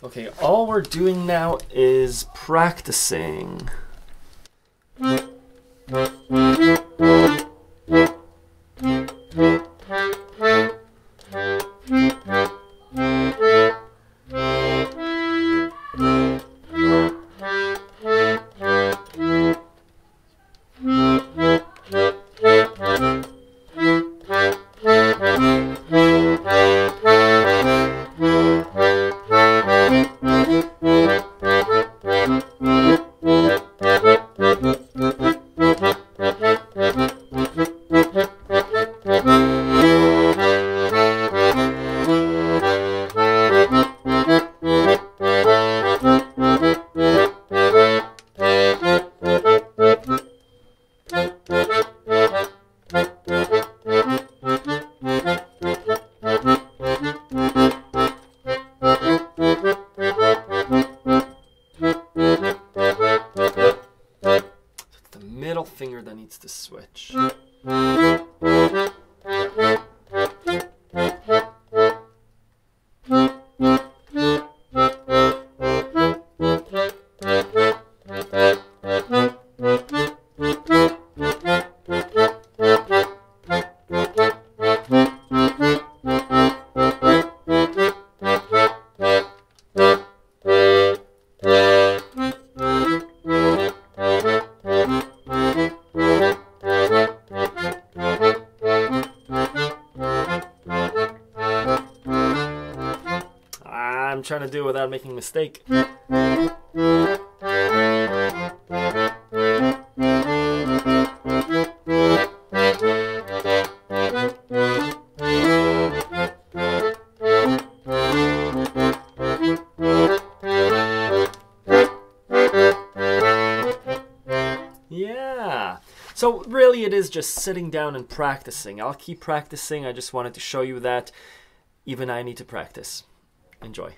Okay, all we're doing now is practicing. Middle finger that needs to switch. I'm trying to do it without making a mistake. Yeah. So really it is just sitting down and practicing. I'll keep practicing. I just wanted to show you that even I need to practice. Enjoy.